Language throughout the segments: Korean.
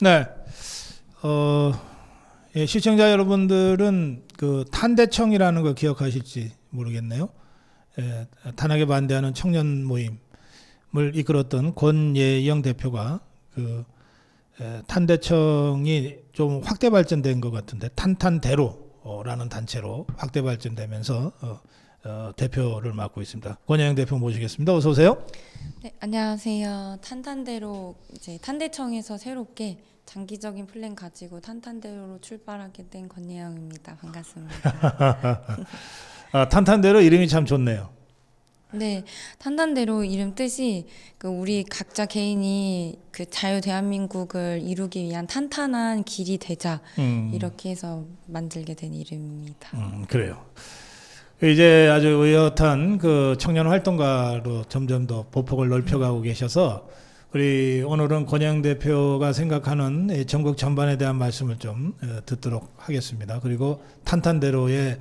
네. 예, 시청자 여러분들은 그 탄대청이라는 거 기억하실지 모르겠네요. 예, 탄핵에 반대하는 청년 모임을 이끌었던 권예영 대표가 그 탄대청이 좀 확대 발전된 것 같은데 탄탄대로라는 단체로 확대 발전되면서 대표를 맡고 있습니다. 권예영 대표 모시겠습니다. 어서 오세요. 네, 안녕하세요. 탄탄대로 이제 탄대청에서 새롭게 장기적인 플랜 가지고 탄탄대로로 출발하게 된 권예영입니다. 반갑습니다. 아, 탄탄대로 이름이 참 좋네요. 네, 탄탄대로 이름 뜻이 그 우리 각자 개인이 그 자유 대한민국을 이루기 위한 탄탄한 길이 되자 이렇게 해서 만들게 된 이름입니다. 그래요. 이제 아주 의젓한 그 청년 활동가로 점점 더 보폭을 넓혀가고 계셔서 우리 오늘은 권예영 대표가 생각하는 전국 전반에 대한 말씀을 좀 듣도록 하겠습니다. 그리고 탄탄대로의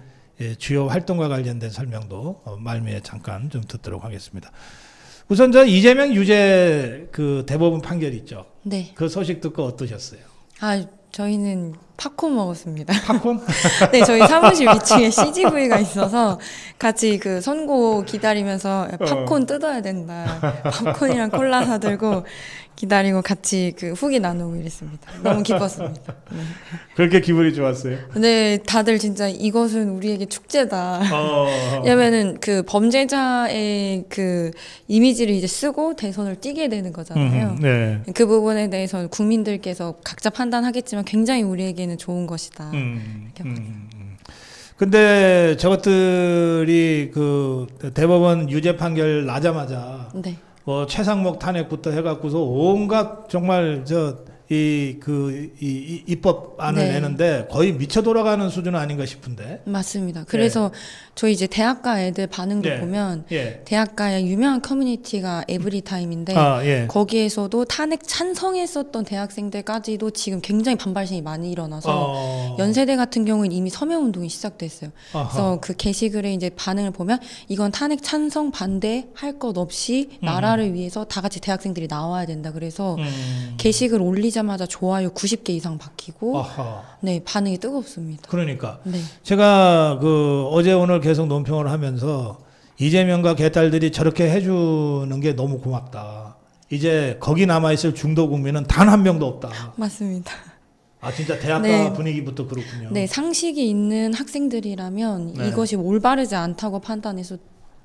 주요 활동과 관련된 설명도 말미에 잠깐 좀 듣도록 하겠습니다. 우선 저 이재명 유죄 그 대법원 판결 있죠. 네. 그 소식 듣고 어떠셨어요? 아, 저희는 팝콘 먹었습니다. 팝콘? 네, 저희 사무실 위층에 CGV가 있어서 같이 그 선고 기다리면서 팝콘 뜯어야 된다. 팝콘이랑 콜라 사들고 기다리고 같이 그 후기 나누고 이랬습니다. 너무 기뻤습니다. 네. 그렇게 기분이 좋았어요? 네, 다들 진짜 이것은 우리에게 축제다. 왜냐면은 그 범죄자의 그 이미지를 이제 쓰고 대선을 뛰게 되는 거잖아요. 네. 그 부분에 대해서 국민들께서 각자 판단하겠지만 굉장히 우리에게는 좋은 것이다. 근데 저것들이 그 대법원 유죄 판결 나자마자 네. 뭐 최상목 탄핵부터 해갖고서 온갖 정말 입법안을 네. 내는데 거의 미쳐 돌아가는 수준 아닌가 싶은데. 맞습니다. 그래서 저희 이제 대학가 애들 반응도 예. 보면 예. 대학가의 유명한 커뮤니티가 에브리타임인데 예. 거기에서도 탄핵 찬성했었던 대학생들까지도 지금 굉장히 반발심이 많이 일어나서 연세대 같은 경우는 이미 서명운동이 시작됐어요. 그래서 그 게시글에 이제 반응을 보면 이건 탄핵 찬성 반대할 것 없이 나라를 위해서 다 같이 대학생들이 나와야 된다. 그래서 게시글 올리자마자 좋아요 90개 이상 박히고 네, 반응이 뜨겁습니다. 그러니까 네. 제가 그 어제 오늘 계속 논평을 하면서 이재명과 개딸들이 저렇게 해주는 게 너무 고맙다. 이제 거기 남아있을 중도 국민은 단 한 명도 없다. 맞습니다. 아 진짜 대학가 네. 분위기부터 그렇군요. 네, 상식이 있는 학생들이라면 네. 이것이 올바르지 않다고 판단해서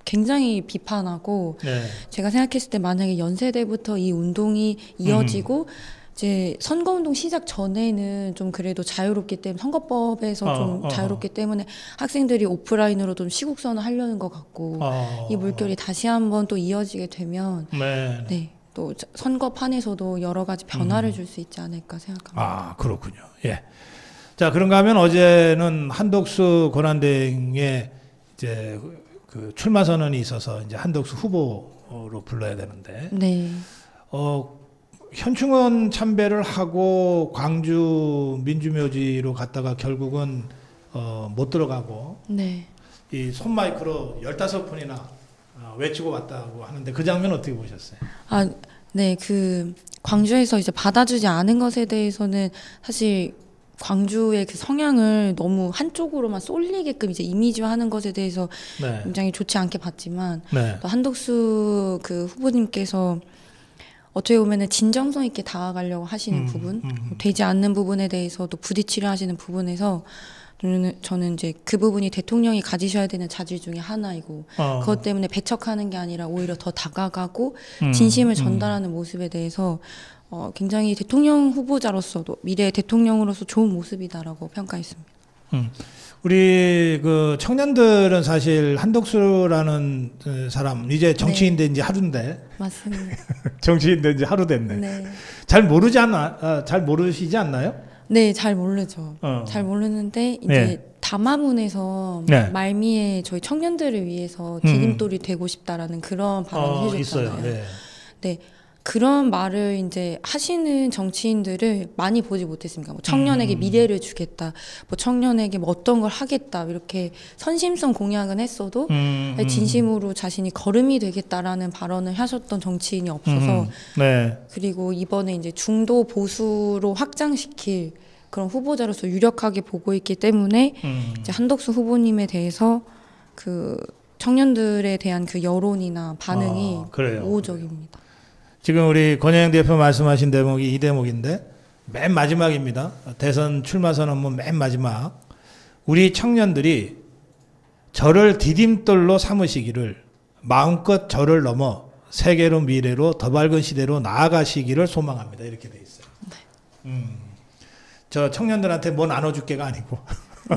굉장히 비판하고 네. 제가 생각했을 때 만약에 연세대부터 이 운동이 이어지고 이제 선거운동 시작 전에는 좀 그래도 자유롭기 때문에 선거법에서 좀 자유롭기 때문에 학생들이 오프라인으로 좀 시국선을 하려는 것 같고 이 물결이 다시 한번 또 이어지게 되면 네, 또 선거판에서도 여러 가지 변화를 줄 수 있지 않을까 생각합니다. 아 그렇군요. 예. 자 그런가 하면 어제는 한덕수 권한대행의 이제 그 출마 선언이 있어서 이제 한덕수 후보로 불러야 되는데 네. 현충원 참배를 하고 광주 민주묘지로 갔다가 결국은 못 들어가고 네. 이 손마이크로 15분이나 외치고 왔다고 하는데 그 장면 어떻게 보셨어요? 아, 네. 그 광주에서 이제 받아주지 않은 것에 대해서는 사실 광주의 그 성향을 너무 한쪽으로만 쏠리게끔 이제 이미지화하는 것에 대해서 네. 굉장히 좋지 않게 봤지만 네. 또 한덕수 그 후보님께서 어떻게 보면은 진정성 있게 다가가려고 하시는 부분, 되지 않는 부분에 대해서도 부딪히려 하시는 부분에서 저는 이제 그 부분이 대통령이 가지셔야 되는 자질 중에 하나이고 그것 때문에 배척하는 게 아니라 오히려 더 다가가고 진심을 전달하는 모습에 대해서 굉장히 대통령 후보자로서도 미래의 대통령으로서 좋은 모습이다라고 평가했습니다. 우리 그 청년들은 사실 한덕수라는 사람 이제 정치인 된 지 하루인데 맞습니다. 정치인 된 지 하루 됐네. 네. 잘 모르시지 않나요? 네, 잘 모르죠. 잘 모르는데 이제 네. 담화문에서 네. 말미에 저희 청년들을 위해서 디딤돌이 되고 싶다라는 그런 발언을 해줬잖아요. 있어요. 네. 네. 그런 말을 이제 하시는 정치인들을 많이 보지 못했습니다. 뭐 청년에게 미래를 주겠다, 뭐 청년에게 뭐 어떤 걸 하겠다, 이렇게 선심성 공약은 했어도 진심으로 자신이 거름이 되겠다라는 발언을 하셨던 정치인이 없어서 네. 그리고 이번에 이제 중도 보수로 확장시킬 그런 후보자로서 유력하게 보고 있기 때문에 이제 한덕수 후보님에 대해서 그 청년들에 대한 그 여론이나 반응이 우호적입니다. 지금 우리 권영영 대표 말씀하신 대목이 이 대목인데 맨 마지막입니다. 대선 출마 선언문 맨 마지막. 우리 청년들이 저를 디딤돌로 삼으시기를 마음껏 저를 넘어 세계로 미래로 더 밝은 시대로 나아가시기를 소망합니다. 이렇게 돼 있어요. 네. 저 청년들한테 뭐 나눠줄게가 아니고.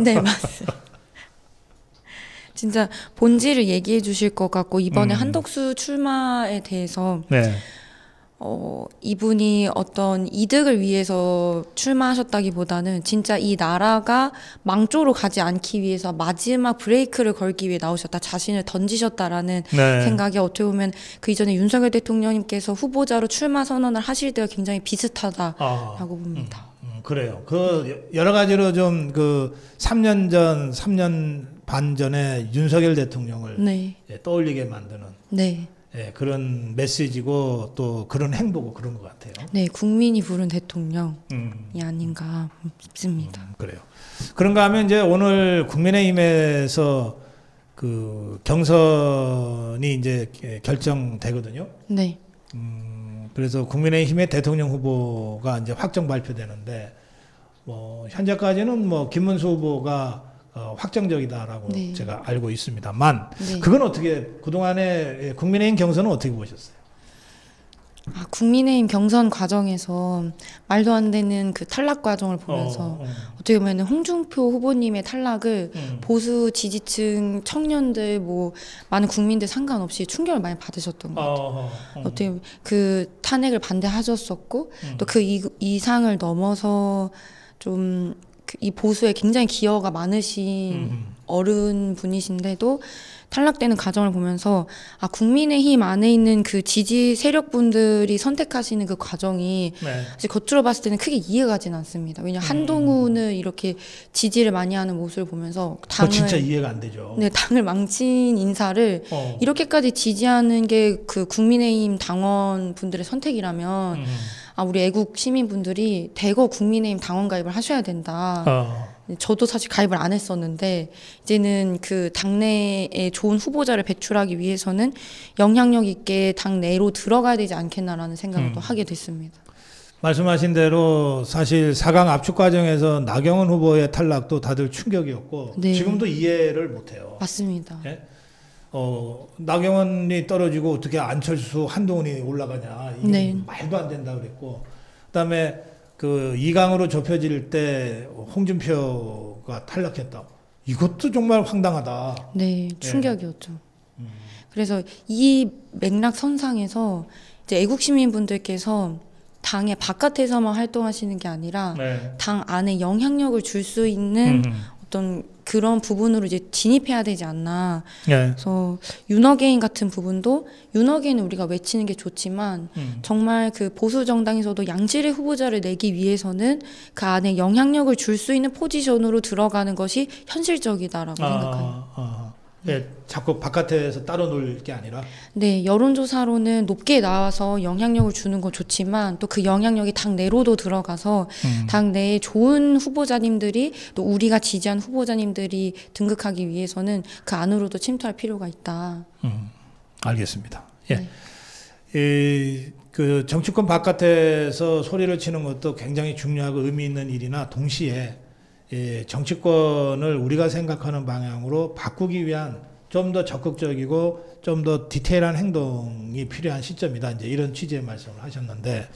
네, 맞습니다. 진짜 본질을 얘기해 주실 것 같고 이번에 한덕수 출마에 대해서 네. 이분이 어떤 이득을 위해서 출마하셨다기보다는 진짜 이 나라가 망조로 가지 않기 위해서 마지막 브레이크를 걸기 위해 나오셨다, 자신을 던지셨다라는 네. 생각이 어떻게 보면 그 이전에 윤석열 대통령님께서 후보자로 출마 선언을 하실 때와 굉장히 비슷하다라고 봅니다. 그래요. 그 여러 가지로 좀 그 3년 전, 3년 반 전에 윤석열 대통령을 네. 떠올리게 만드는 네. 예, 그런 메시지고 또 그런 행보고 그런 것 같아요. 네, 국민이 부른 대통령이 아닌가 싶습니다. 그래요. 그런가 하면 이제 오늘 국민의힘에서 그 경선이 이제 결정되거든요. 네. 그래서 국민의힘의 대통령 후보가 이제 확정 발표되는데 뭐 현재까지는 뭐 김문수 후보가 확정적이다라고 네. 제가 알고 있습니다만 네. 그건 어떻게 그동안에 국민의힘 경선은 어떻게 보셨어요? 국민의힘 경선 과정에서 말도 안 되는 그 탈락 과정을 보면서 어떻게 보면 홍준표 후보님의 탈락을 보수 지지층 청년들 뭐 많은 국민들 상관없이 충격을 많이 받으셨던 것 같아요. 어떻게 보면 그 탄핵을 반대하셨었고 또 그 이상을 넘어서 좀 이 보수에 굉장히 기여가 많으신 어른 분이신데도 탈락되는 과정을 보면서 국민의힘 안에 있는 그 지지 세력분들이 선택하시는 그 과정이 네. 사실 겉으로 봤을 때는 크게 이해가 가진 않습니다. 왜냐하면 한동훈을 이렇게 지지를 많이 하는 모습을 보면서 당을 진짜 이해가 안 되죠. 네, 당을 망친 인사를 이렇게까지 지지하는 게 그 국민의힘 당원 분들의 선택이라면 우리 애국 시민분들이 대거 국민의힘 당원 가입을 하셔야 된다. 저도 사실 가입을 안 했었는데 이제는 그 당내에 좋은 후보자를 배출하기 위해서는 영향력 있게 당내로 들어가야 되지 않겠나라는 생각을 또 하게 됐습니다. 말씀하신 대로 사실 4강 압축 과정에서 나경원 후보의 탈락도 다들 충격이었고 네. 지금도 이해를 못해요. 맞습니다. 예? 나경원이 떨어지고 어떻게 안철수, 한동훈이 올라가냐 이게 네. 말도 안 된다 그랬고 그다음에 그 2강으로 좁혀질 때 홍준표가 탈락했다. 이것도 정말 황당하다. 네, 충격이었죠. 그래서 이 맥락 선상에서 이제 애국 시민분들께서 당의 바깥에서만 활동하시는 게 아니라 네. 당 안에 영향력을 줄 수 있는 어떤 그런 부분으로 이제 진입해야 되지 않나. 네. 그래서 윤어게인 같은 부분도 윤어게인은 우리가 외치는 게 좋지만 정말 그 보수 정당에서도 양질의 후보자를 내기 위해서는 그 안에 영향력을 줄 수 있는 포지션으로 들어가는 것이 현실적이다라고 생각합니다. 네, 자꾸 바깥에서 따로 놀 게 아니라 네, 여론조사로는 높게 나와서 영향력을 주는 건 좋지만 또 그 영향력이 당 내로도 들어가서 당 내에 좋은 후보자님들이 또 우리가 지지한 후보자님들이 등극하기 위해서는 그 안으로도 침투할 필요가 있다. 알겠습니다. 예. 네. 그 정치권 바깥에서 소리를 치는 것도 굉장히 중요하고 의미 있는 일이나 동시에 정치권을 우리가 생각하는 방향으로 바꾸기 위한 좀 더 적극적이고 좀 더 디테일한 행동이 필요한 시점이다. 이제 이런 취지의 말씀을 하셨는데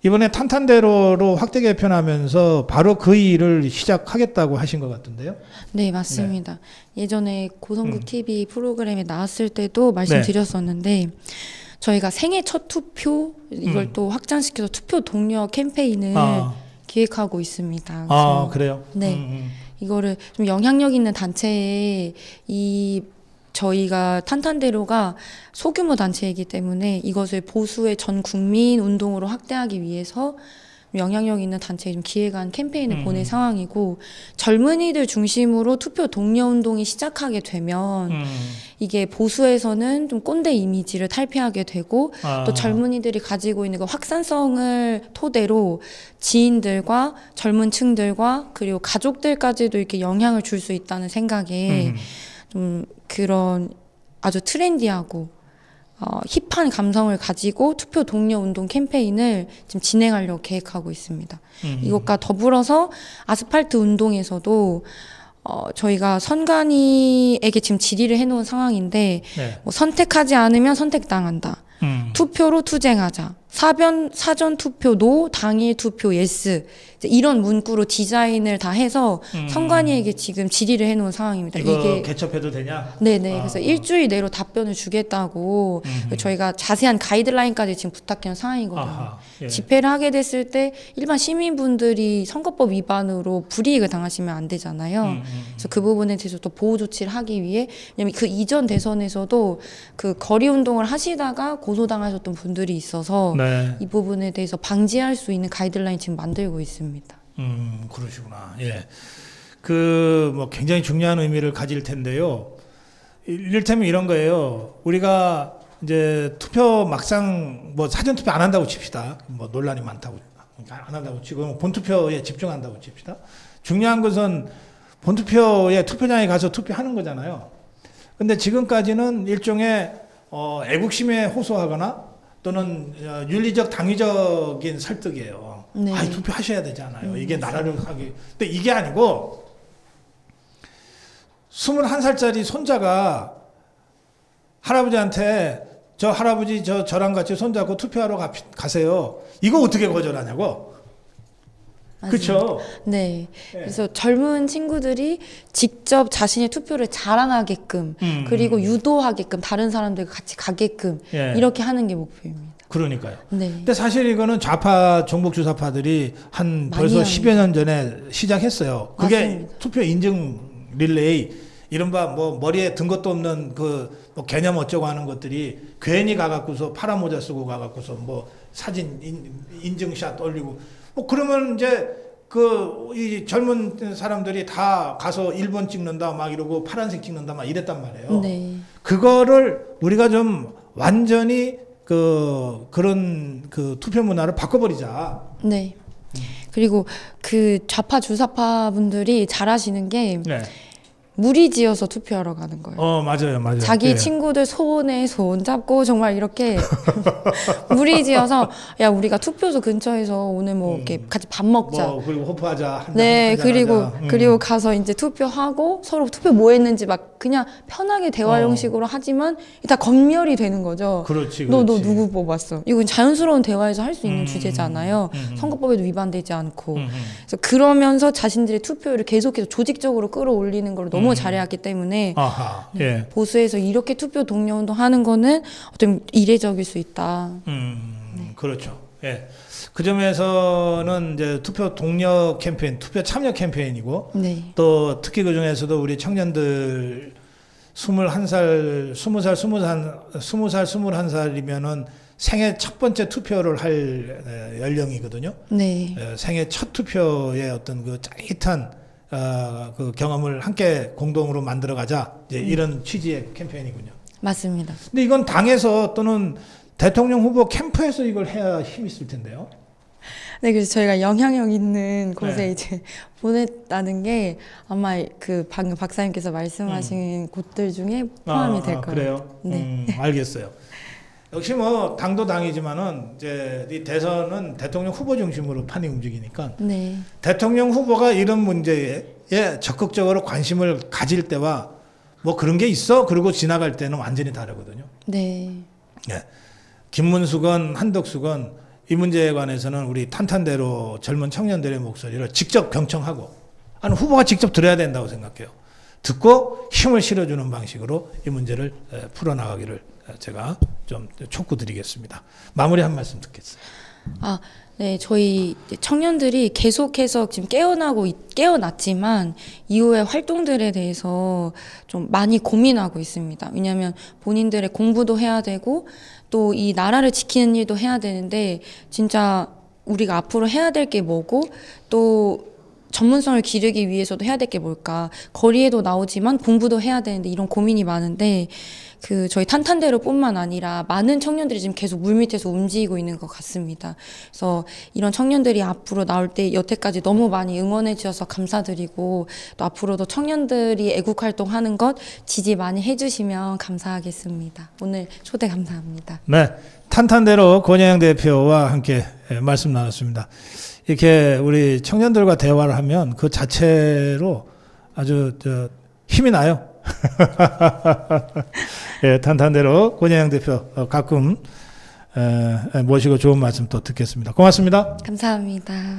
이번에 탄탄대로로 확대 개편하면서 바로 그 일을 시작하겠다고 하신 것 같은데요? 네, 맞습니다. 네. 예전에 고성국 TV 프로그램에 나왔을 때도 말씀드렸었는데 저희가 생애 첫 투표 이걸 또 확장시켜서 투표 독려 캠페인을 기획하고 있습니다. 그래요? 네. 이거를 좀 영향력 있는 단체에 이 저희가 탄탄대로가 소규모 단체이기 때문에 이것을 보수의 전 국민 운동으로 확대하기 위해서 영향력 있는 단체에 좀 기획안 캠페인을 보낼 상황이고, 젊은이들 중심으로 투표 독려 운동이 시작하게 되면 이게 보수에서는 좀 꼰대 이미지를 탈피하게 되고, 또 젊은이들이 가지고 있는 그 확산성을 토대로 지인들과 젊은 층들과 그리고 가족들까지도 이렇게 영향을 줄 수 있다는 생각에 좀 그런 아주 트렌디하고 힙한 감성을 가지고 투표 독려 운동 캠페인을 지금 진행하려고 계획하고 있습니다. 이것과 더불어서 아스팔트 운동에서도 저희가 선관위에게 지금 질의를 해놓은 상황인데, 네. 뭐 선택하지 않으면 선택당한다. 투표로 투쟁하자. 사전 투표 노, 당일 투표 예스. 이런 문구로 디자인을 다 해서 선관위에게 지금 질의를 해놓은 상황입니다. 이게 개첩해도 되냐? 네네. 그래서 일주일 내로 답변을 주겠다고 저희가 자세한 가이드라인까지 지금 부탁해놓은 상황이거든요. 아하, 예. 집회를 하게 됐을 때 일반 시민분들이 선거법 위반으로 불이익을 당하시면 안 되잖아요. 그래서 그 부분에 대해서 또 보호 조치를 하기 위해, 왜냐면 그 이전 대선에서도 그 거리 운동을 하시다가 고소당하셨던 분들이 있어서 네. 이 부분에 대해서 방지할 수 있는 가이드라인 지금 만들고 있습니다. 그러시구나. 예. 뭐 굉장히 중요한 의미를 가질 텐데요. 이를테면 이런 거예요. 우리가 이제 투표 막상 뭐 사전 투표 안 한다고 칩시다. 뭐 논란이 많다고 안 한다고 치고 본투표에 집중한다고 칩시다. 중요한 것은 본투표에 투표장에 가서 투표하는 거잖아요. 근데 지금까지는 일종의 애국심에 호소하거나 또는 윤리적 당위적인 설득이에요. 네. 투표하셔야 되잖아요. 이게 나라를 하기. 근데 이게 아니고 21살짜리 손자가 할아버지한테 저 할아버지 저랑 같이 손잡고 투표하러 가세요. 이거 어떻게 거절하냐고. 그렇죠. 네. 그래서 젊은 친구들이 직접 자신의 투표를 자랑하게끔 그리고 유도하게끔 다른 사람들과 같이 가게끔 예. 이렇게 하는 게 목표입니다. 그러니까요. 네. 근데 사실 이거는 좌파 종북 주사파들이 벌써 10여 년 전에 시작했어요. 그게 맞습니다. 투표 인증 릴레이, 이른바 뭐 머리에 든 것도 없는 뭐 개념 어쩌고 하는 것들이 괜히 가갖고서 파란 모자 쓰고 가갖고서 뭐 사진 인증샷 올리고 뭐 그러면 이제 이 젊은 사람들이 다 가서 1번 찍는다 막 이러고 파란색 찍는다 막 이랬단 말이에요. 네. 그거를 우리가 좀 완전히 그런 투표 문화를 바꿔버리자. 네. 그리고 그 좌파 주사파 분들이 잘하시는 게 네. 무리지어서 투표하러 가는 거예요. 맞아요. 자기 예. 친구들 손에 손 잡고 정말 이렇게 무리지어서, 야, 우리가 투표소 근처에서 오늘 뭐 이렇게 같이 밥 먹자. 그리고 호프하자. 네, 그리고 가서 이제 투표하고 서로 투표 뭐 했는지 막 그냥 편하게 대화 형식으로 하지만 일단 검열이 되는 거죠. 그렇지. 너 누구 뽑았어? 이건 자연스러운 대화에서 할 수 있는 주제잖아요. 선거법에도 위반되지 않고. 그래서 그러면서 자신들의 투표율을 계속해서 조직적으로 끌어올리는 걸 너무 잘해왔기 때문에 아하, 예. 보수에서 이렇게 투표 독려 운동하는 거는 어떤 이례적일 수 있다. 그렇죠. 예. 그 점에서는 이제 투표 독려 캠페인, 투표 참여 캠페인이고, 네. 또 특히 그 중에서도 우리 청년들 21살, 20살, 21살이면은 생애 첫 번째 투표를 할 연령이거든요. 네. 생애 첫 투표의 어떤 그 짜릿한 그 경험을 함께 공동으로 만들어가자, 이제 이런 취지의 캠페인이군요. 맞습니다. 근데 이건 당에서 또는 대통령 후보 캠프에서 이걸 해야 힘이 있을 텐데요. 네, 그래서 저희가 영향력 있는 곳에 네. 이제 보냈다는 게 아마 그 방금 박사님께서 말씀하신 곳들 중에 포함이 될 거예요. 그래요? 네. 알겠어요. 역시 뭐 당도 당이지만은 이제 이 대선은 대통령 후보 중심으로 판이 움직이니까 네. 대통령 후보가 이런 문제에 적극적으로 관심을 가질 때와 뭐 그런 게 있어 그러고 지나갈 때는 완전히 다르거든요. 네. 예. 김문수건 한덕수건 이 문제에 관해서는 우리 탄탄대로 젊은 청년들의 목소리를 직접 경청하고, 아니 후보가 직접 들어야 된다고 생각해요. 듣고 힘을 실어주는 방식으로 이 문제를 풀어나가기를 제가 좀 촉구드리겠습니다. 마무리 한 말씀 듣겠습니다. 네, 저희 청년들이 계속해서 지금 깨어났지만 이후의 활동들에 대해서 좀 많이 고민하고 있습니다. 왜냐하면 본인들의 공부도 해야 되고 또 이 나라를 지키는 일도 해야 되는데 진짜 우리가 앞으로 해야 될 게 뭐고 또 전문성을 기르기 위해서도 해야 될 게 뭘까? 거리에도 나오지만 공부도 해야 되는데 이런 고민이 많은데 저희 탄탄대로뿐만 아니라 많은 청년들이 지금 계속 물밑에서 움직이고 있는 것 같습니다. 그래서 이런 청년들이 앞으로 나올 때 여태까지 너무 많이 응원해 주셔서 감사드리고 또 앞으로도 청년들이 애국 활동하는 것 지지 많이 해주시면 감사하겠습니다. 오늘 초대 감사합니다. 네, 탄탄대로 권영양 대표와 함께 말씀 나눴습니다. 이렇게 우리 청년들과 대화를 하면 그 자체로 아주 힘이 나요. 예, 탄탄대로 권영양 대표 가끔 모시고 좋은 말씀 또 듣겠습니다. 고맙습니다. 감사합니다.